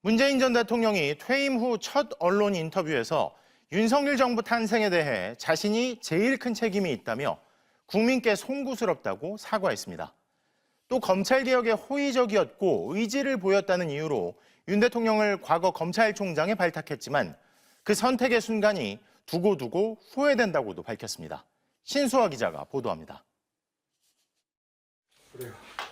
문재인 전 대통령이 퇴임 후 첫 언론 인터뷰에서 윤석열 정부 탄생에 대해 자신이 제일 큰 책임이 있다며 국민께 송구스럽다고 사과했습니다. 또 검찰개혁에 호의적이었고 의지를 보였다는 이유로 윤 대통령을 과거 검찰총장에 발탁했지만 그 선택의 순간이 두고두고 후회된다고도 밝혔습니다. 신수아 기자가 보도합니다.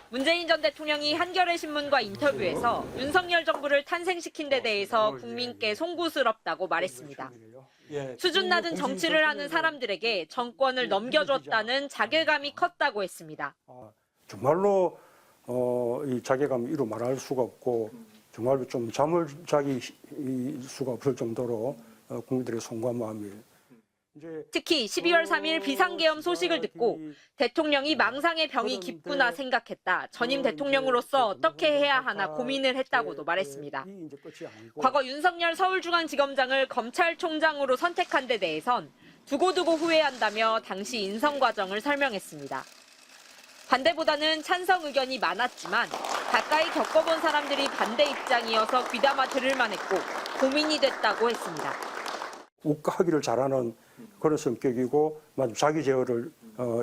문재인 전 대통령이 한겨레 신문과 인터뷰에서 윤석열 정부를 탄생시킨 데 대해서 국민께 송구스럽다고 말했습니다. 수준 낮은 정치를 하는 사람들에게 정권을 넘겨줬다는 자괴감이 컸다고 했습니다. 정말로 이 자괴감 이루 말할 수가 없고 정말로 좀 잠을 자기 수가 없을 정도로 국민들의 송구한 마음이. 특히 12월 3일 비상계엄 소식을 듣고 대통령이 망상의 병이 깊구나 생각했다. 전임 대통령으로서 어떻게 해야 하나 고민을 했다고도 말했습니다. 과거 윤석열 서울중앙지검장을 검찰총장으로 선택한 데 대해선 두고두고 후회한다며 당시 인선 과정을 설명했습니다. 반대보다는 찬성 의견이 많았지만 가까이 겪어본 사람들이 반대 입장이어서 귀담아 들을 만했고 고민이 됐다고 했습니다. 욱하기를 잘하는 그런 성격이고 자기 제어를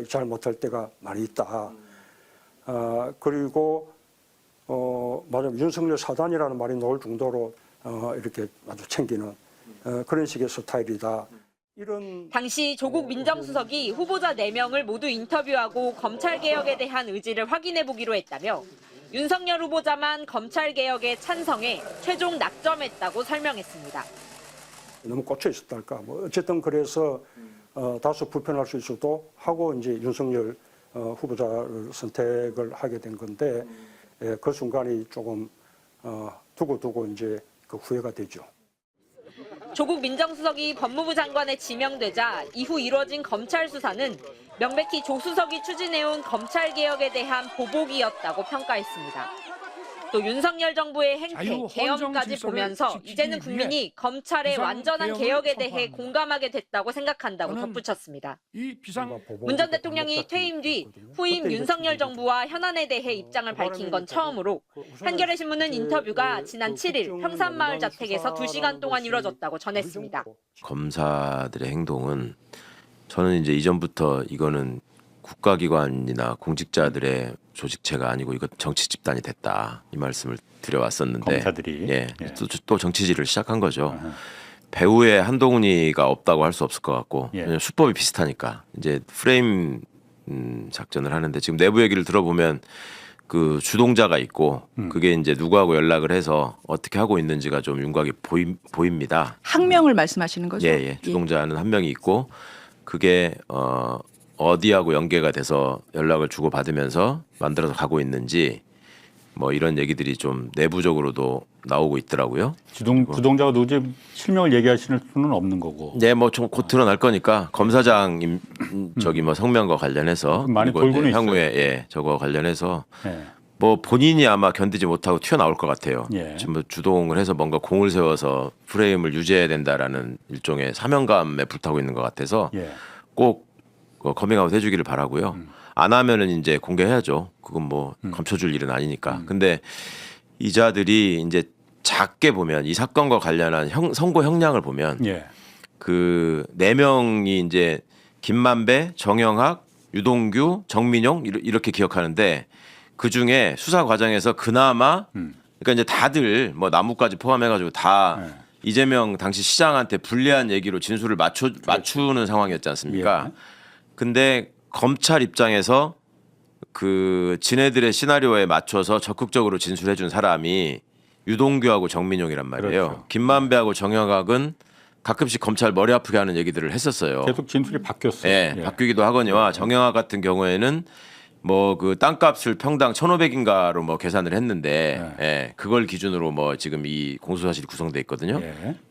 잘 못할 때가 많이 있다. 그리고 윤석열 사단이라는 말이 나올 정도로 이렇게 아주 챙기는 그런 식의 스타일이다. 당시 조국 민정수석이 후보자 4명을 모두 인터뷰하고 검찰개혁에 대한 의지를 확인해보기로 했다며 윤석열 후보자만 검찰개혁에 찬성해 최종 낙점했다고 설명했습니다. 너무 꽂혀 있었달까. 어쨌든 그래서 다소 불편할 수 있어도 하고 이제 윤석열 후보자를 선택을 하게 된 건데 그 순간이 조금 두고두고 이제 그 후회가 되죠. 조국 민정수석이 법무부 장관에 지명되자 이후 이뤄진 검찰 수사는 명백히 조 수석이 추진해온 검찰개혁에 대한 보복이었다고 평가했습니다. 또 윤석열 정부의 행태, 계엄까지 보면서 이제는 국민이 검찰의 완전한 개혁에 대해 공감하게 됐다고 생각한다고 덧붙였습니다. 문 전 대통령이 퇴임 뒤 후임 윤석열 정부와 현안에 대해 입장을 밝힌 건 처음으로 한겨레 신문은 인터뷰가 지난 7일 평산마을 자택에서 2시간 동안 이뤄졌다고 전했습니다. 검사들의 행동은 저는 이제 이전부터 이거는 국가기관이나 공직자들의 조직체가 아니고 이거 정치 집단이 됐다 이 말씀을 드려왔었는데 검사들이 또 정치질을 시작한 거죠. 배우의 한동훈이가 없다고 할 수 없을 것 같고 왜냐면 수법이 비슷하니까 이제 프레임 작전을 하는데 지금 내부 얘기를 들어보면 그 주동자가 있고 그게 이제 누구하고 연락을 해서 어떻게 하고 있는지가 좀 윤곽이 보입니다. 항명을 말씀하시는 거죠? 예. 주동자는 한 명이 있고 그게 어디하고 연계가 돼서 연락을 주고받으면서 만들어서 가고 있는지 뭐 이런 얘기들이 좀 내부적으로도 나오고 있더라고요. 주동자가 누구지 실명을 얘기하시는 수는 없는 거고. 네, 뭐 좀 곧 드러날 거니까 검사장 저기 뭐 성명과 관련해서 많이 그리고 돌고는 향후에 저거 관련해서 뭐 본인이 아마 견디지 못하고 튀어나올 것 같아요. 지금 뭐 주동을 해서 뭔가 공을 세워서 프레임을 유지해야 된다라는 일종의 사명감에 불타고 있는 것 같아서 꼭 커밍아웃 해주기를 바라고요. 안 하면은 이제 공개해야죠. 그건 뭐 감춰줄 일은 아니니까. 근데 이자들이 이제 작게 보면 이 사건과 관련한 선고 형량을 보면 그 4명이 이제 김만배, 정영학, 유동규, 정민용 이렇게 기억하는데 그 중에 수사 과정에서 그나마 그러니까 이제 다들 뭐 나무까지 포함해가지고 다 이재명 당시 시장한테 불리한 얘기로 진술을 맞추는 상황이었지 않습니까? 근데 검찰 입장에서 그 지네들의 시나리오에 맞춰서 적극적으로 진술해 준 사람이 유동규하고 정민용이란 말이에요. 그렇죠. 김만배하고 정영학은 가끔씩 검찰 머리 아프게 하는 얘기들을 했었어요. 계속 진술이 바뀌었어요. 바뀌기도 하거니와 정영학 같은 경우에는 뭐 그 땅값을 평당 1,500인가로 뭐 계산을 했는데 그걸 기준으로 뭐 지금 이 공소사실이 구성돼 있거든요.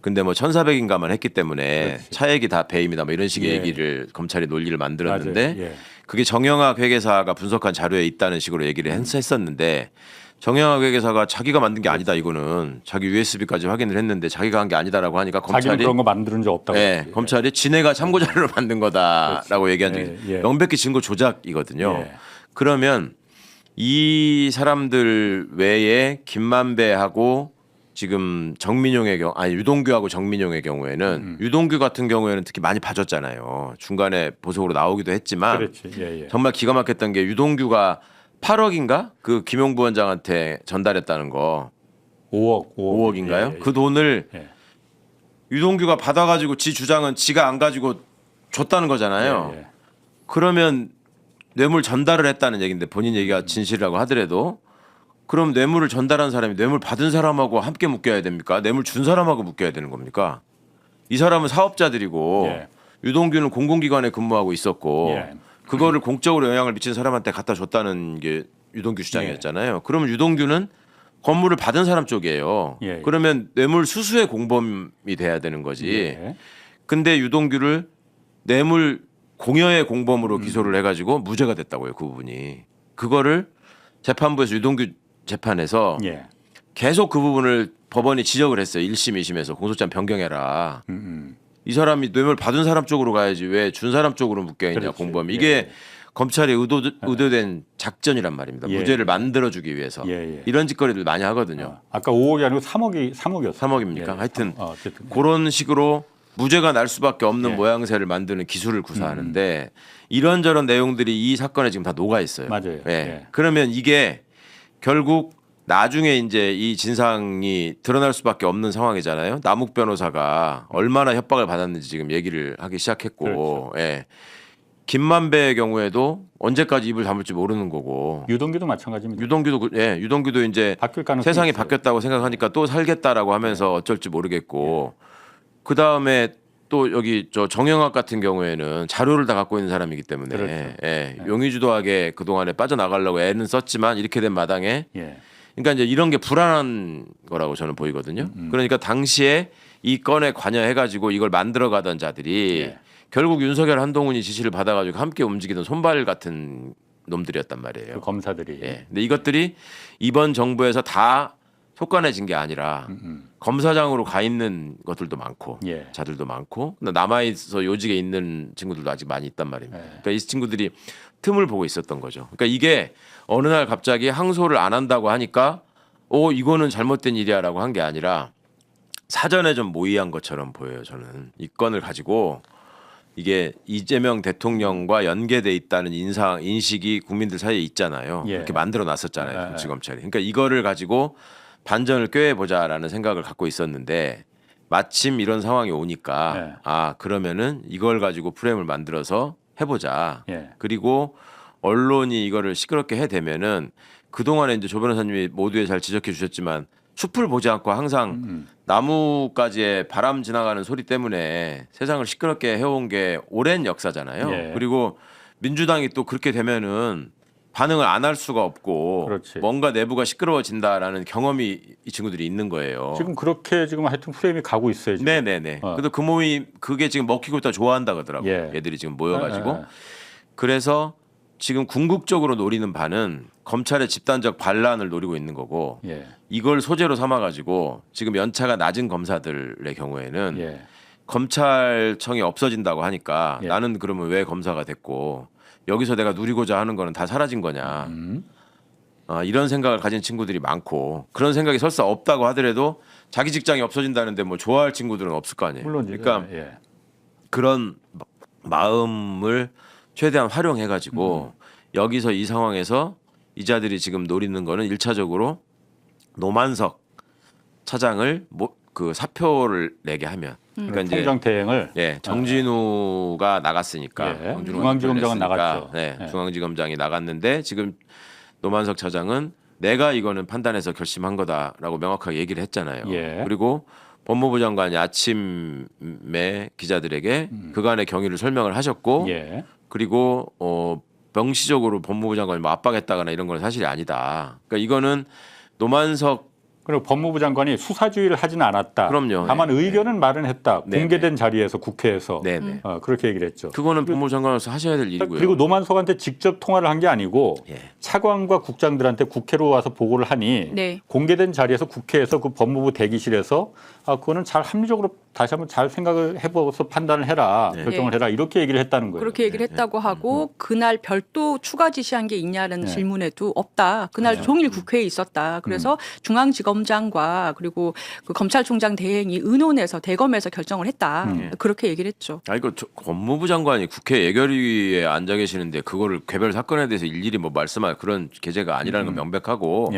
근데 뭐 1,400인가만 했기 때문에 차액이 다 배임이다 뭐 이런 식의 얘기를 검찰이 논리를 만들었는데 그게 정영학 회계사가 분석한 자료에 있다는 식으로 얘기를 했었는데 정영학 회계사가 자기가 만든 게 아니다 이거는 자기 USB까지 확인을 했는데 자기가 한 게 아니다라고 하니까 검찰이 그런 거 만드는 적 없다고. 검찰이 지네가 참고 자료를 만든 거다라고 얘기한 적이 명백히 증거 조작이거든요. 그러면 이 사람들 외에 김만배하고 지금 유동규하고 정민용의 경우에는 유동규 같은 경우에는 특히 많이 봐줬잖아요. 중간에 보석으로 나오기도 했지만 그렇지. 예, 예. 정말 기가 막혔던 게 유동규가 8억인가 그 김용부 원장한테 전달했다는 거 5억인가요? 예, 예, 그 돈을 예. 유동규가 받아가지고 지 주장은 지가 안 가지고 줬다는 거잖아요. 예, 예. 그러면 뇌물 전달을 했다는 얘기인데 본인 얘기가 진실이라고 하더라도 그럼 뇌물을 전달한 사람이 뇌물 받은 사람하고 함께 묶여야 됩니까? 뇌물 준 사람하고 묶여야 되는 겁니까? 이 사람은 사업자들이고 예. 유동규는 공공기관에 근무하고 있었고 예. 그거를 공적으로 영향을 미친 사람한테 갖다 줬다는 게 유동규 주장이었잖아요. 그러면 유동규는 건물을 받은 사람 쪽이에요. 예, 예. 그러면 뇌물 수수의 공범이 돼야 되는 거지. 예. 근데 유동규를 뇌물 공여의 공범으로 기소를 해가지고 무죄가 됐다고요. 그 부분이. 그거를 재판부에서 유동규 재판에서 예. 계속 그 부분을 법원이 지적을 했어요. 1심, 2심에서 공소장 변경해라. 이 사람이 뇌물 받은 사람 쪽으로 가야지 왜 준 사람 쪽으로 묶여있냐 그렇지. 공범이. 예. 이게 검찰이 의도된 작전이란 말입니다. 예. 무죄를 만들어주기 위해서. 예, 예. 이런 짓거리들 많이 하거든요. 아까 5억이 아니고 3억이었어요. 3억입니까? 하여튼 어쨌든. 그런 식으로 무죄가 날 수밖에 없는 예. 모양새를 만드는 기술을 구사하는데 이런저런 내용들이 이 사건에 지금 다 녹아 있어요. 맞아요. 예. 예. 그러면 이게 결국 나중에 이제 이 진상이 드러날 수밖에 없는 상황이잖아요. 남욱 변호사가 얼마나 협박을 받았는지 지금 얘기를 하기 시작했고, 그렇죠. 예. 김만배의 경우에도 언제까지 입을 다물지 모르는 거고. 유동규도 마찬가지입니다. 유동규도 이제 바뀔 가능성이 세상이 있어요. 바뀌었다고 생각하니까 또 살겠다라고 하면서 어쩔지 모르겠고. 그 다음에 또 여기 저 정영학 같은 경우에는 자료를 다 갖고 있는 사람이기 때문에 그렇죠. 예, 용의주도하게 그 동안에 빠져나가려고 애는 썼지만 이렇게 된 마당에 예. 그러니까 이제 이런 게 불안한 거라고 저는 보이거든요. 그러니까 당시에 이 건에 관여해가지고 이걸 만들어가던 자들이 예. 결국 윤석열 한동훈이 지시를 받아가지고 함께 움직이던 손발 같은 놈들이었단 말이에요. 그 검사들이. 예. 근데 이것들이 이번 정부에서 다 속관해진 게 아니라 검사장으로 가 있는 것들도 많고 예. 자들도 많고 남아 있어 요직에 있는 친구들도 아직 많이 있단 말입니다. 예. 그러니까 이 친구들이 틈을 보고 있었던 거죠. 그러니까 이게 어느 날 갑자기 항소를 안 한다고 하니까 이거는 잘못된 일이야라고 한 게 아니라 사전에 좀 모의한 것처럼 보여요. 저는 이 건을 가지고 이게 이재명 대통령과 연계돼 있다는 인식이 국민들 사이에 있잖아요. 예. 그렇게 만들어 놨었잖아요. 예. 정치검찰이. 그러니까 이거를 가지고 반전을 꾀해보자라는 생각을 갖고 있었는데 마침 이런 상황이 오니까 예. 그러면은 이걸 가지고 프레임을 만들어서 해보자. 예. 그리고 언론이 이거를 시끄럽게 해대면은 그동안에 이제 조 변호사님이 모두에 잘 지적해 주셨지만 숲을 보지 않고 항상 나무까지의 바람 지나가는 소리 때문에 세상을 시끄럽게 해온 게 오랜 역사잖아요. 예. 그리고 민주당이 또 그렇게 되면은 반응을 안 할 수가 없고 그렇지. 뭔가 내부가 시끄러워진다라는 경험이 이 친구들이 있는 거예요. 지금 그렇게 지금 하여튼 프레임이 가고 있어요. 지금. 네네네. 그래도 그 몸이 그게 지금 먹히고 있다 좋아한다 그러더라고요. 예. 얘들이 지금 모여가지고. 예. 그래서 지금 궁극적으로 노리는 바는 검찰의 집단적 반란을 노리고 있는 거고 예. 이걸 소재로 삼아가지고 지금 연차가 낮은 검사들의 경우에는 예. 검찰청이 없어진다고 하니까 예. 나는 그러면 왜 검사가 됐고 여기서 내가 누리고자 하는 거는 다 사라진 거냐. 이런 생각을 가진 친구들이 많고 그런 생각이 설사 없다고 하더라도 자기 직장이 없어진다는데 뭐 좋아할 친구들은 없을 거 아니에요. 물론 그러니까 예. 그런 마음을 최대한 활용해가지고 여기서 이 상황에서 이자들이 지금 노리는 거는 1차적으로 노만석 차장을 그 사표를 내게 하면 그러니까 이제 통장 대행을 정진우가 나갔으니까 예. 정진우가 중앙지검장은 걸렸으니까, 나갔죠. 네, 예. 중앙지검장이 나갔는데 지금 노만석 차장은 내가 이거는 판단해서 결심한 거다라고 명확하게 얘기를 했잖아요. 예. 그리고 법무부 장관이 아침에 기자들에게 그간의 경위를 설명을 하셨고 예. 그리고 명시적으로 법무부 장관이 뭐 압박했다거나 이런 건 사실이 아니다. 그러니까 이거는 노만석 그리고 법무부 장관이 수사주의를 하지는 않았다. 그럼요. 다만 네. 의견은 말은 했다. 네. 공개된 자리에서 국회에서 네네. 그렇게 얘기를 했죠. 그거는 법무부 장관으로서 하셔야 될 일이고요. 그리고 노만석한테 직접 통화를 한 게 아니고 예. 차관과 국장들한테 국회로 와서 보고를 하니 네. 공개된 자리에서 국회에서 그 법무부 대기실에서 그거는 잘 합리적으로 다시 한번 잘 생각을 해보고서 판단을 해라, 결정을 해라 이렇게 얘기를 했다는 거예요. 그렇게 얘기를 했다고 하고 그날 별도 추가 지시한 게 있냐는 질문에도 없다. 그날 종일 국회에 있었다. 그래서 중앙지검장과 그리고 그 검찰총장 대행이 의논해서 대검에서 결정을 했다. 그렇게 얘기를 했죠. 아 이거 법무부 장관이 국회 예결위에 앉아 계시는데 그거를 개별 사건에 대해서 일일이 뭐 말씀할 그런 계제가 아니라는 건 명백하고.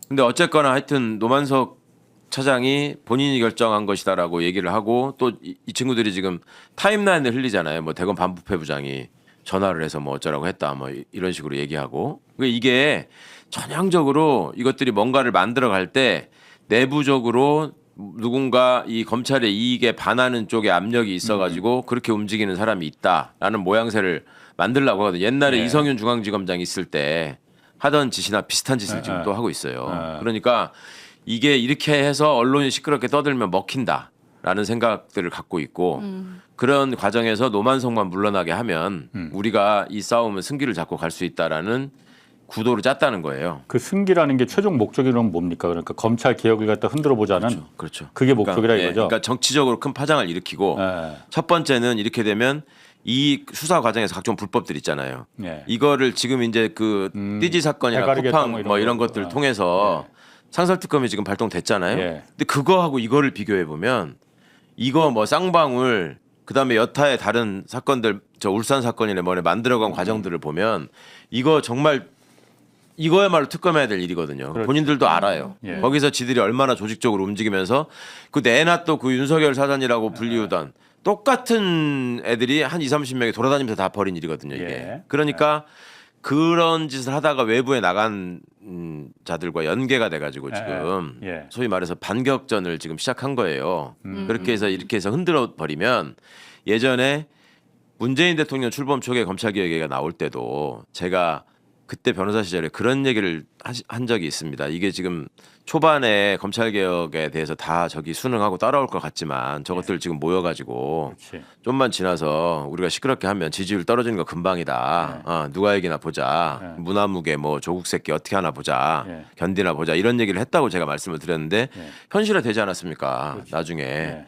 근데 어쨌거나 하여튼 노만석 차장이 본인이 결정한 것이다라고 얘기를 하고 또 이 친구들이 지금 타임라인을 흘리잖아요. 뭐 대검 반부패 부장이 전화를 해서 뭐 어쩌라고 했다 뭐 이런 식으로 얘기하고 이게 전형적으로 이것들이 뭔가를 만들어 갈 때 내부적으로 누군가 이 검찰의 이익에 반하는 쪽에 압력이 있어가지고 그렇게 움직이는 사람이 있다라는 모양새를 만들려고 하거든요. 옛날에 이성윤 중앙지검장 있을 때 하던 짓이나 비슷한 짓을 지금 또 하고 있어요. 그러니까 이게 이렇게 해서 언론이 시끄럽게 떠들면 먹힌다라는 생각들을 갖고 있고 그런 과정에서 노만석만 물러나게 하면 우리가 이 싸움은 승기를 잡고 갈 수 있다라는 구도를 짰다는 거예요. 그 승기라는 게 최종 목적이란 뭡니까? 그러니까 검찰 개혁을 갖다 흔들어 보자는 그렇죠. 그게 목적이라 이거죠. 그러니까 정치적으로 큰 파장을 일으키고 첫 번째는 이렇게 되면 이 수사 과정에서 각종 불법들 있잖아요. 이거를 지금 이제 그 띠지 사건이나 쿠팡 뭐 이런 것들을 통해서 상설특검이 지금 발동됐잖아요. 근데 그거하고 이거를 비교해 보면 이거 뭐 쌍방울 그다음에 여타의 다른 사건들 저 울산 사건이나 뭐네 만들어간 과정들을 보면 이거 정말 이거야말로 특검해야 될 일이거든요. 그렇죠. 본인들도 알아요. 거기서 지들이 얼마나 조직적으로 움직이면서 그 내나 또 그 윤석열 사단이라고 불리우던 똑같은 애들이 한 20-30명이 돌아다니면서 다 벌인 일이거든요. 이게. 그러니까 그런 짓을 하다가 외부에 나간 자들과 연계가 돼가지고 지금 소위 말해서 반격전을 지금 시작한 거예요. 그렇게 해서 이렇게 해서 흔들어 버리면 예전에 문재인 대통령 출범 초기에 검찰개혁 얘기가 나올 때도 제가 그때 변호사 시절에 그런 얘기를 한 적이 있습니다. 이게 지금 초반에 검찰개혁에 대해서 다 저기 순응하고 따라올 것 같지만 저것들 지금 모여가지고 좀만 지나서 우리가 시끄럽게 하면 지지율 떨어지는 거 금방이다. 누가 얘기나 보자. 무나무개 뭐 조국 새끼 어떻게 하나 보자. 견디나 보자. 이런 얘기를 했다고 제가 말씀을 드렸는데 현실화되지 않았습니까? 나중에.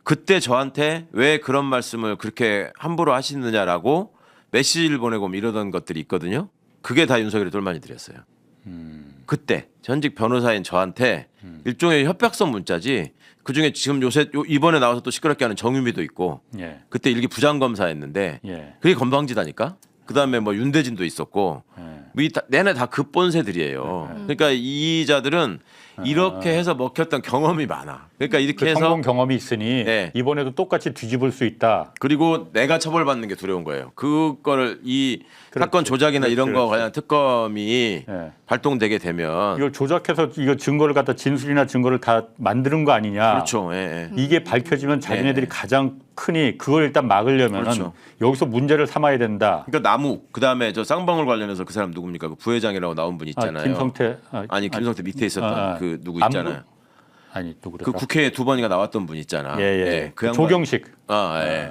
그때 저한테 왜 그런 말씀을 그렇게 함부로 하시느냐라고 메시지를 보내고 이러던 것들이 있거든요. 그게 다 윤석열이 똘마니 들였어요. 그때 전직 변호사인 저한테 일종의 협박성 문자지. 그중에 지금 요새 이번에 나와서 또 시끄럽게 하는 정유미도 있고 그때 일기 부장검사였는데 그게 건방지다니까. 그다음에 뭐 윤대진도 있었고 내내 다 급본세들이에요. 그러니까 이 자들은 이렇게 해서 먹혔던 경험이 많아. 그러니까 이렇게 그 해서 성공 경험이 있으니 이번에도 똑같이 뒤집을 수 있다. 그리고 내가 처벌받는 게 두려운 거예요. 그거를 이 사건 조작이나 이런 거 관련 특검이 발동되게 되면 이걸 조작해서 이거 증거를 갖다 진술이나 증거를 다 만드는 거 아니냐. 그렇죠. 이게 밝혀지면 자기네들이 가장 크니 그걸 일단 막으려면 여기서 문제를 삼아야 된다. 그러니까 남욱 그다음에 저 쌍방울 관련해서 그 사람 누굽니까? 그 부회장이라고 나온 분 있잖아요. 김성태. 아니 김성태 밑에 있었던 그 누구 있잖아요. 아니 누구래? 그 국회에 2번이나 나왔던 분 있잖아. 그 조경식.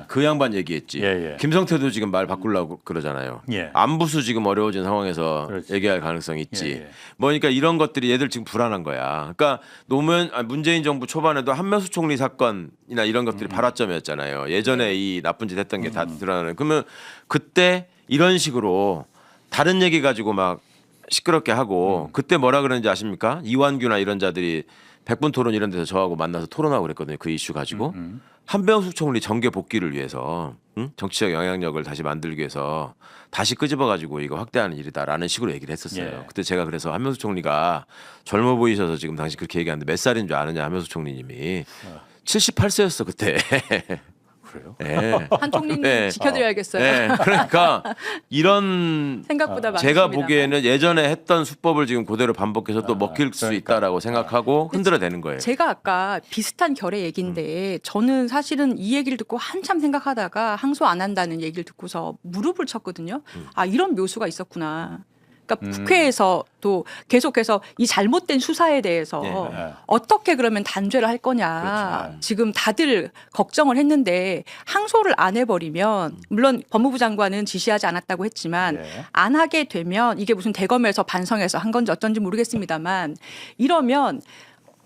그 양반 얘기했지. 김성태도 지금 말 바꾸려고 그러잖아요. 안부수 지금 어려워진 상황에서 얘기할 가능성이 있지. 뭐니까 이런 것들이 얘들 지금 불안한 거야. 그러니까 문재인 정부 초반에도 한명수 총리 사건이나 이런 것들이 발화점이었잖아요. 예전에 이 나쁜 짓 했던 게 다 드러나는. 그러면 그때 이런 식으로 다른 얘기 가지고 막 시끄럽게 하고 그때 뭐라 그러는지 아십니까? 이완규나 이런 자들이 백분 토론 이런 데서 저하고 만나서 토론하고 그랬거든요. 그 이슈 가지고. 한명숙 총리 정계 복귀를 위해서 정치적 영향력을 다시 만들기 위해서 다시 끄집어 가지고 이거 확대하는 일이다라는 식으로 얘기를 했었어요. 그때 제가 그래서 한명숙 총리가 젊어 보이셔서 지금 당시 그렇게 얘기하는데 몇 살인 줄 아느냐 한명숙 총리님이 78세였어 그때. 그래요? 한 총리님 지켜드려야겠어요. 그러니까 이런 생각보다 제가 많습니다. 보기에는 예전에 했던 수법을 지금 그대로 반복해서 또 먹힐 수 있다라고 생각하고 흔들어대는 거예요. 제가 아까 비슷한 결의 얘기인데 저는 사실은 이 얘기를 듣고 한참 생각하다가 항소 안 한다는 얘기를 듣고서 무릎을 쳤거든요. 아 이런 묘수가 있었구나. 그러니까 국회에서도 계속해서 이 잘못된 수사에 대해서 어떻게 그러면 단죄를 할 거냐. 지금 다들 걱정을 했는데 항소를 안 해버리면 물론 법무부 장관은 지시하지 않았다고 했지만 안 하게 되면 이게 무슨 대검에서 반성해서 한 건지 어쩐지 모르겠습니다만 이러면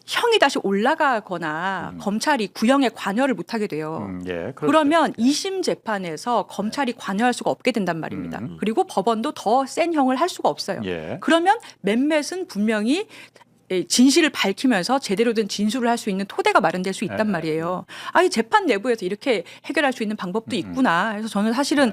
형이 다시 올라가거나 검찰이 구형에 관여를 못하게 돼요. 예, 그러면 2심 재판에서 검찰이 관여할 수가 없게 된단 말입니다. 그리고 법원도 더 센 형을 할 수가 없어요. 예. 그러면 맴맷은 분명히 진실을 밝히면서 제대로 된 진술을 할 수 있는 토대가 마련될 수 있단 말이에요. 아, 이 재판 내부에서 이렇게 해결할 수 있는 방법도 있구나. 그래서 저는 사실은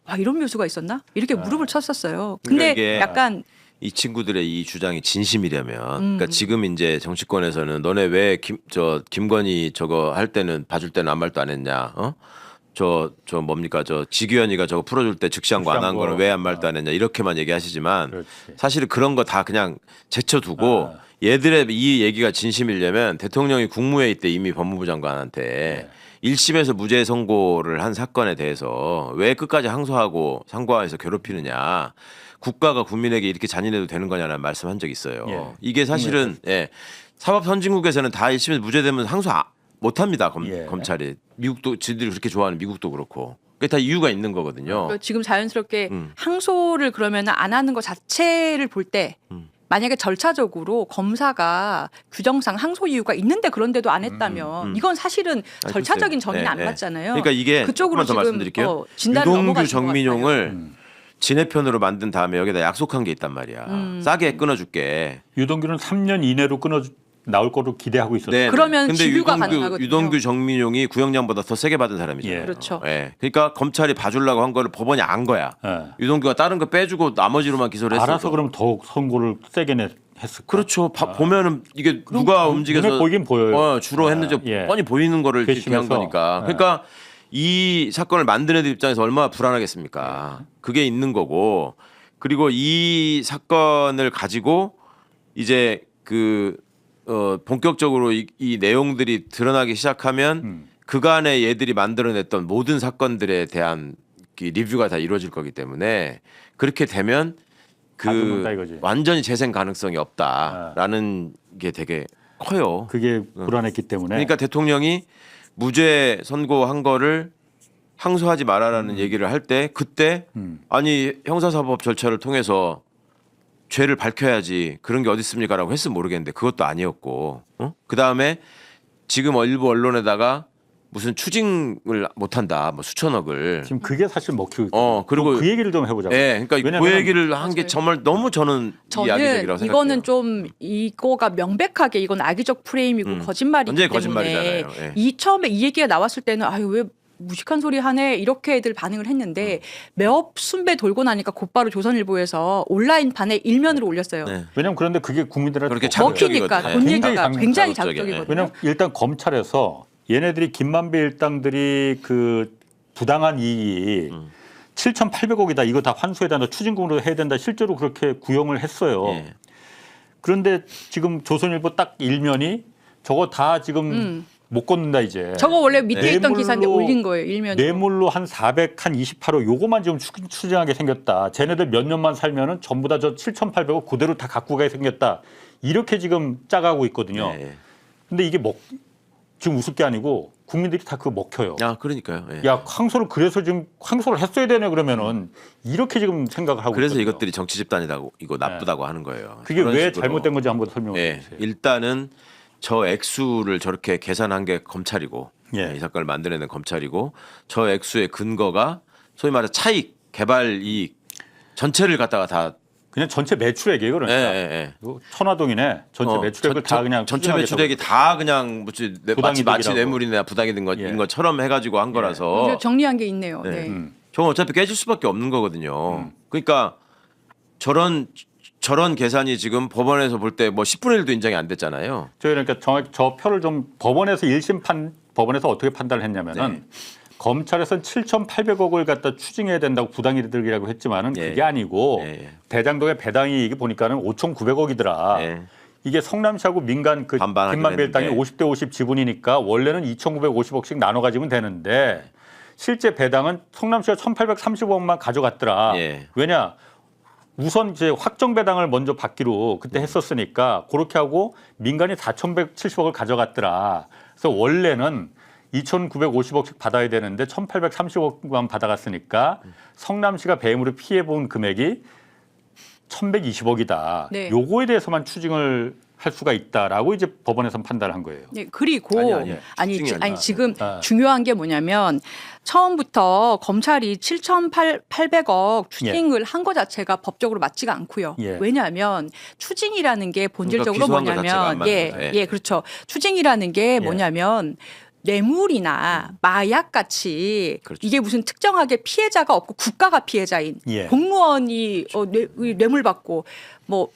와, 이런 묘수가 있었나? 이렇게 무릎을 쳤었어요. 근데 이게 약간 이 친구들의 이 주장이 진심이라면, 그러니까 지금 이제 정치권에서는 너네 왜 김건희 저거 할 때는 봐줄 때는 아무 말도 안 했냐, 저 뭡니까 저 지규현이가 저거 풀어줄 때 즉시한 거 안 한 거는 왜 아무 말도 안 했냐 이렇게만 얘기하시지만 그렇지. 사실은 그런 거 다 그냥 제쳐두고 얘들의 이 얘기가 진심이려면 대통령이 국무회의 때 이미 법무부 장관한테 1심에서 무죄 선고를 한 사건에 대해서 왜 끝까지 항소하고 상고해서 괴롭히느냐. 국가가 국민에게 이렇게 잔인해도 되는 거냐는 말씀한 적이 있어요. 예. 이게 사실은 사법 선진국에서는 다 1심에서 무죄되면 항소 못합니다. 예. 검찰이. 미국도 지들이 그렇게 좋아하는 미국도 그렇고. 그게 다 이유가 있는 거거든요. 지금 자연스럽게 항소를 그러면 안 하는 것 자체를 볼 때 만약에 절차적으로 검사가 규정상 항소 이유가 있는데 그런데도 안 했다면 이건 사실은 절차적인 정의는 안 맞잖아요. 그러니까 이게 그쪽으로 조금만 더 지금 말씀드릴게요. 진단을 유동규 넘어가신 것 정민용을 진해 편으로 만든 다음에 여기다 약속한 게 있단 말이야. 싸게 끊어줄게. 유동규는 3년 이내로 나올 거로 기대하고 있었어요. 네. 그러면 근데 집유가 가능하거든요. 유동규 정민용이 구형량보다 더 세게 받은 사람이잖아요. 예. 그렇죠. 예. 그러니까 검찰이 봐주려고 한 거를 법원이 안 거야. 예. 유동규가 다른 거 빼주고 나머지로만 기소를 했어. 알아서 그럼 더욱 선고를 세게 했을까? 그렇죠. 보면은 이게 누가 움직여서 눈에 보이긴 보여요. 주로 했는지 예. 뻔히 보이는 거를 이렇게 한 괘씸해서. 거니까. 그러니까 이 사건을 만든 애들 입장에서 얼마나 불안하겠습니까. 그게 있는 거고. 그리고 이 사건을 가지고 이제 본격적으로 이 내용들이 드러나기 시작하면 그간에 얘들이 만들어냈던 모든 사건들에 대한 리뷰가 다 이루어질 거기 때문에 그렇게 되면 다 죽는다 이거지. 완전히 재생 가능성이 없다라는 게 되게 커요. 그게 불안했기 때문에. 그러니까 대통령이 무죄 선고한 거를 항소하지 말아라는 얘기를 할 때 그때 아니 형사사법 절차를 통해서 죄를 밝혀야지 그런 게 어디 있습니까라고 했으면 모르겠는데 그것도 아니었고 그다음에 지금 일부 언론에다가 무슨 추징을 못한다 뭐 수천억을 지금 그게 사실 먹히고 있고 그리고 그 얘기를 좀 해보자고. 예, 그러니까 그 얘기를 한 게 정말 너무 저는 이야기적이라고 생각해요. 이거는 좀 이거가 명백하게 이건 악의적 프레임이고 거짓말이기 완전히 때문에 거짓말이잖아요. 예. 처음에 이 얘기가 나왔을 때는 아유 왜 무식한 소리 하네 이렇게 애들 반응을 했는데 매업 순배 돌고 나니까 곧바로 조선일보에서 온라인판에 일면으로 올렸어요. 네. 왜냐면 그런데 그게 국민들한테 그렇게 먹히니까 자극적이거든요. 돈 굉장히 얘기가 굉장히 자극적이에요. 자극적이거든요. 왜냐면 일단 검찰에서 얘네들이 김만배 일당들이 그 부당한 이익이 7,800억이다. 이거 다 환수해야 된다. 추징금으로 해야 된다. 실제로 그렇게 구형을 했어요. 예. 그런데 지금 조선일보 딱 일면이 저거 다 지금 못 걷는다 이제. 저거 원래 밑에 있던 뇌물로- 기사인데 올린 거예요. 일면으로. 뇌물로 한 28억 요거만 지금 추징하게 생겼다. 쟤네들 몇 년만 살면은 전부 다 저 7,800억 그대로 다 갖고 가게 생겼다. 이렇게 지금 짜가고 있거든요. 예. 근데 이게 지금 웃을 게 아니고 국민들이 다 그거 먹혀요. 아 그러니까요. 예. 야 항소를 그래서 지금 항소를 했어야 되네 그러면은 이렇게 지금 생각을 하고 그래서 있거든요. 이것들이 정치 집단이라고 이거 나쁘다고 하는 거예요. 그게 그런 왜 식으로. 잘못된 건지 한번 설명해 예. 주세요. 일단은 저 액수를 저렇게 계산한 게 검찰이고 예. 이 사건을 만들어낸 검찰이고 저 액수의 근거가 소위 말해 차익, 개발 이익 전체를 갖다가 다 그냥 전체 매출액이에요 그러니까. 이거 천화동이네. 전체 매출액을 다 그냥 전체 추징하겠다고. 매출액이 다 그냥 마치 부당이득이라고. 뇌물이나 부당이든 예. 인 것처럼 해가지고 한 거라서 이거 정리한 게 있네요. 네. 네. 저건 어차피 깨질 수밖에 없는 거거든요. 그러니까 저런 계산이 지금 법원에서 볼 때 뭐 10분의 1도 인정이 안 됐잖아요. 저희 그러니까 정확히 저 표를 좀 법원에서 1심 법원에서 어떻게 판단을 했냐면은 검찰에서는 7,800억을 갖다 추징해야 된다고 부당이득이라고 했지만은 예. 그게 아니고 예. 대장동의 배당이익이 보니까는 5,900억이더라. 예. 이게 성남시하고 민간 그 반반하기로 김만배 일당이 했는데. 50대 50 지분이니까 원래는 2,950억씩 나눠 가지면 되는데 실제 배당은 성남시가 1,830억만 가져갔더라. 예. 왜냐? 우선 이제 확정 배당을 먼저 받기로 그때 했었으니까 그렇게 하고 민간이 4,170억을 가져갔더라. 그래서 원래는 2,950억씩 받아야 되는데 1,830억만 받아갔으니까 성남시가 배임으로 피해 본 금액이 1,120억이다. 네. 요거에 대해서만 추징을 할 수가 있다라고 이제 법원에서 판단을 한 거예요. 네, 그리고 아니, 추징이 아니라. 지금 아. 중요한 게 뭐냐면 처음부터 검찰이 7,800억 추징을 한 거 자체가 법적으로 맞지가 않고요. 예. 왜냐하면 추징이라는 게 본질적으로 그러니까 기소한 것 자체가 안 뭐냐면 맞는 거죠. 예. 그렇죠. 추징이라는 게 뭐냐면 뇌물이나 마약 같이 그렇죠. 이게 무슨 특정하게 피해자가 없고 국가가 피해자인 예. 공무원이 뇌물 받고 뭐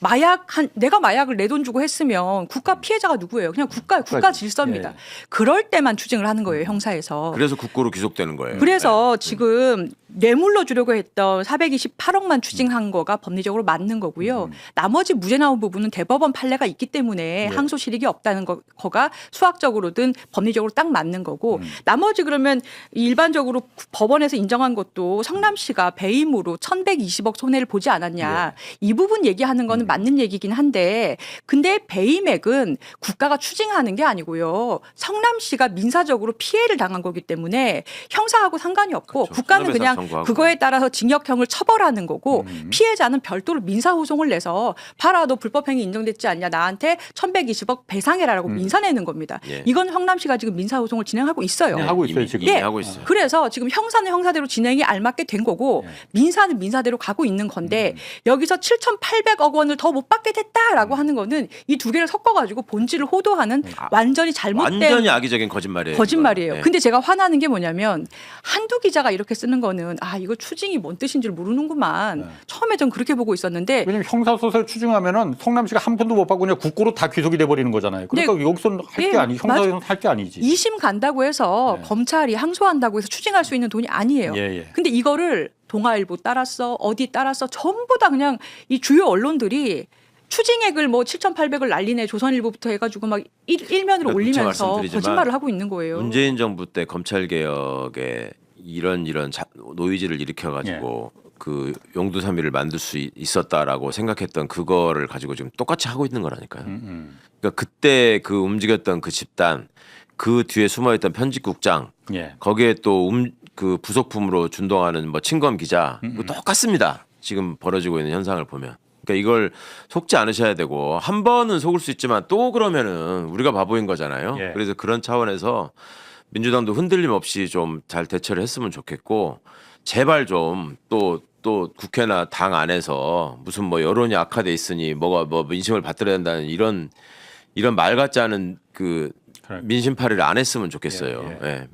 내가 마약을 내 돈 주고 했으면 국가 피해자가 누구예요? 그냥 국가 질서입니다. 예. 그럴 때만 추징을 하는 거예요, 형사에서. 그래서 국고로 귀속되는 거예요. 그래서 지금 뇌물로 주려고 했던 428억만 추징한 거가 법리적으로 맞는 거고요. 나머지 무죄 나온 부분은 대법원 판례가 있기 때문에 항소 실익이 없다는 거가 수학적으로든 법리적으로 딱 맞는 거고 나머지 그러면 일반적으로 법원에서 인정한 것도 성남시가 배임으로 1,120억 손해를 보지 않았냐. 이 부분 얘기하는 거는 맞는 얘기긴 한데 근데 배임액은 국가가 추징하는 게 아니고요. 성남시가 민사적으로 피해를 당한 거기 때문에 형사하고 상관이 없고 그렇죠. 국가는 손해배상 그냥 청구하고. 그거에 따라서 징역형을 처벌하는 거고 피해자는 별도로 민사소송을 내서 봐라 너 불법행위 인정됐지 않냐 나한테 1,120억 배상해라라고 민사 내는 겁니다. 예. 이건 성남시가 지금 민사소송을 진행하고 있어요. 네, 하고 있어요, 지금. 이미 예. 하고 있어요. 그래서 지금 형사는 형사대로 진행이 알맞게 된 거고 민사는 민사대로 가고 있는 건데 여기서 7,800억 원을 더 못 받게 됐다라고 하는 거는 이 두 개를 섞어가지고 본질을 호도하는 완전히 잘못된 완전히 악의적인 거짓말이에요. 거짓말이에요. 이건. 예. 근데 제가 화나는 게 뭐냐면 한두 기자가 이렇게 쓰는 거는 이거 추징이 뭔 뜻인 줄 모르는구만. 처음에 전 그렇게 보고 있었는데 왜냐면 형사소송을 추징하면은 성남시가 한 푼도 못 받고 그냥 국고로 다 귀속이 돼 버리는 거잖아요. 그러니까 여기서는 할 게 아니, 형사소송 할 게 아니지. 2심 간다고 해서 네. 검찰이 항소한다고 해서 추징할 수 있는 돈이 아니에요. 예. 근데 이거를 동아일보 따랐어 어디 따랐어 전부 다 그냥 이 주요 언론들이 추징액을 뭐 7,800을 날리네 조선일보부터 해가지고 막 일면으로 그러니까 올리면서 말씀드리지만 거짓말을 하고 있는 거예요. 문재인 정부 때 검찰 개혁에 이런 노이즈를 일으켜가지고 그 용두사미를 만들 수 있었다라고 생각했던 그거를 가지고 지금 똑같이 하고 있는 거라니까요. 그러니까 그때 그 움직였던 그 집단, 그 뒤에 숨어있던 편집국장, 예. 거기에 또 그 부속품으로 준동하는 뭐 친검 기자, 그거 똑같습니다. 지금 벌어지고 있는 현상을 보면. 그러니까 이걸 속지 않으셔야 되고 한 번은 속을 수 있지만 또 그러면은 우리가 바보인 거잖아요. 예. 그래서 그런 차원에서 민주당도 흔들림 없이 좀 잘 대처를 했으면 좋겠고 제발 좀 또 국회나 당 안에서 무슨 뭐 여론이 악화돼 있으니 뭐가 뭐 민심을 받들어야 된다는 이런 말 같지 않은 그 민심파리를 안 했으면 좋겠어요. 예.